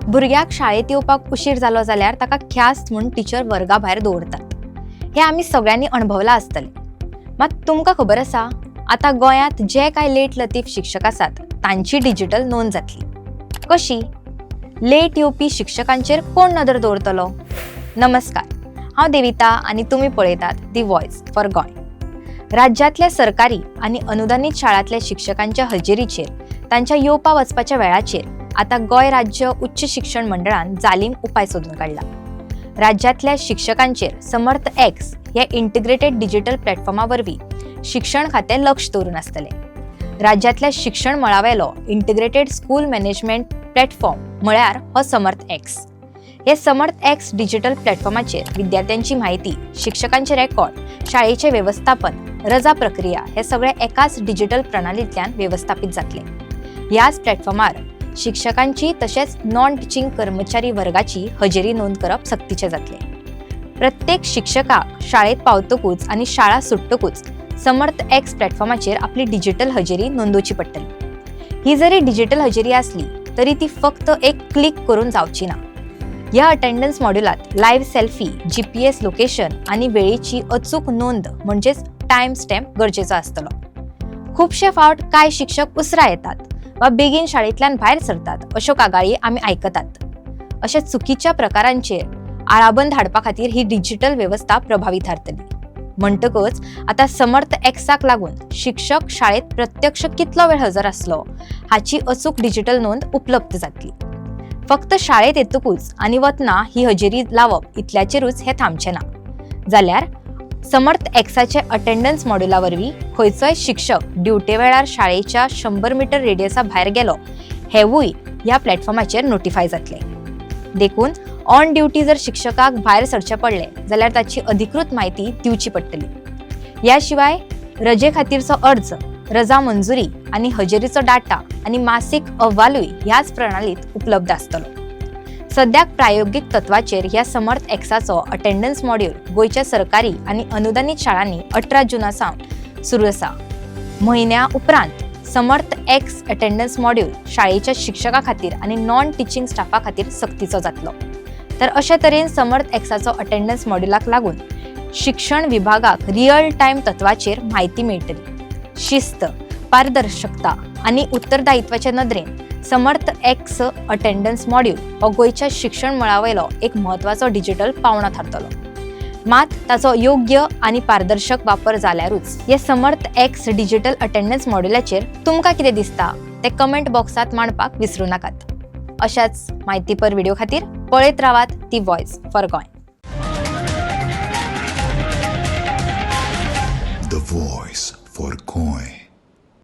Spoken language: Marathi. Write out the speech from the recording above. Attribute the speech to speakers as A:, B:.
A: भुरग्याक शाळेत येवपाक उशीर जालो जाल्यार ताका ख्यास्त म्हूण टिचर वर्गा भायर दवरतात। हे आमी सगळ्यांनी अणभवला आसतले। मात तुमकां खबर आसा, आता गोंयांत जे कांय लेट लतीफ शिक्षक आसात तांची डिजिटल नोंद जातली। कशी? लेट येवपी शिक्षकांचेर कोण नदर दवरतलो? नमस्कार, हांव देविता आनी तुमी पळयतात दी व्हॉयस फॉर गोंय। राज्यांतल्या सरकारी आनी अनुदानीत शाळांतल्या शिक्षकांच्या हजेरीचेर तांच्या येवपा वचपाच्या वेळाचेर आता गोंय राज्य उच्च शिक्षण मंडळान जालीम उपाय सोदून काडला। राज्यांतल्या शिक्षकांचेर समर्थ एक्स ह्या इंटिग्रेटेड डिजिटल प्लॅटफॉर्मा वरवीं शिक्षण खातें लक्ष दवरून आसतलें। राज्यांतल्या शिक्षण मळावेलो इंटिग्रेटेड स्कूल मॅनेजमेंट प्लॅटफॉर्म म्हळ्यार हो समर्थ एक्स। हे समर्थ एक्स डिजिटल प्लॅटफॉर्माचेर विद्यार्थ्यांची म्हायती, शिक्षकांचे रेकॉर्ड, शाळेचे व्यवस्थापन, रजा प्रक्रिया हे सगळे एकाच डिजिटल प्रणालींतल्यान व्यवस्थापित जातले। ह्याच प्लॅटफॉर्मार शिक्षकांची तशेंच नॉन टिचिंग कर्मचारी वर्गाची हजेरी नोंद करप सक्तीचे जातले। प्रत्येक शिक्षकाक शाळेत पावतकूच आनी शाळा सुट्टकूच समर्थ एक्स प्लॅटफॉर्माचेर आपली डिजिटल हजेरी नोंदवची पडटली। ही जरी डिजिटल हजेरी असली तरी ती फक्त एक क्लिक करून जावची ना। ह्या अटेंडन्स मॉड्यूलात लाईव्ह सेल्फी, GPS लोकेशन आनी वेळेची अचूक नोंद म्हणजेच टाइम स्टॅम्प गरजेचो आसतलो। खूबशे फावट काय शिक्षक उसरा येतात वा बेगीन शाळेंतल्यान भायर सरतात अश्यो कागाळी आमी आयकतात। अशा चुकीच्या प्रकारांचेर आळाबंद हाडपा खातीर ही डिजिटल व्यवस्था प्रभावी थारतली। म्हणटकच आता समर्थ एक्साक लागून शिक्षक शाळेत प्रत्यक्ष कितलो वेळ हजर आसलो हाची अचूक डिजिटल नोंद उपलब्ध जातली। फक्त शाळेत येतकूच आनी वतना ही हजेरी लावप इतल्याचेरूच हे थांबचे ना। जाल्यार समर्थ एक्साचे अटेंडन्स मॉड्यूला वरवीं खंयचोय शिक्षक ड्युटे वेळार शाळेच्या 100 मीटर रेडियसा भायर गेलो हेवूय ह्या प्लॅटफॉर्माचेर नोटिफाय जातले। देखून ऑन ड्युटी जर शिक्षकाक भायर सरचे पडले जाल्यार ताची अधिकृत म्हायती दिवची पडटली। ह्या शिवाय रजे खातीरचो अर्ज, रजा मंजुरी आनी हजेरीचो डाटा आनी मासीक अहवालूय ह्याच प्रणालीत उपलब्ध आसतलो। सद्याक प्रायोगिक तत्वाचेर ह्या समर्थ एक्साचो अटेंडन्स मॉड्यूल गोंयच्या सरकारी आनी अनुदानीत शाळांनी 18 जूनासावन सुरू आसा। म्हयन्या उपरांत समर्थ एक्स अटेंडन्स मॉड्यूल शाळेच्या शिक्षका खातीर आनी नॉन टिचिंग स्टाफा खातीर सक्तीचो जातलो। तर अशे तरेन समर्थ एक्साचो अटेंडन्स मॉड्यूलाक लागून शिक्षण विभागाक रियल टायम तत्वाचेर म्हायती मेळटली। शिस्त, पारदर्शकता आनी उत्तरदायित्वाचे नदरेन समर्थ एक्स अटेंडन्स मॉड्यूल हो गोंयच्या शिक्षण मळावेलो एक म्हत्वाचो डिजिटल पावंडो थारतलो। मात ताचो योग्य आनी पारदर्शक वापर जाल्यारूच हे समर्थ एक्स डिजिटल अटेंडन्स मॉड्यूलाचेर तुमकां कितें दिसता ते कमेंट बॉक्सात मांडपाक विसरूं नाकात। अशाच माहितीपर व्हिडिओ खातीर पळयत रावात दी voice for Goa.
B: The Voice for Goy.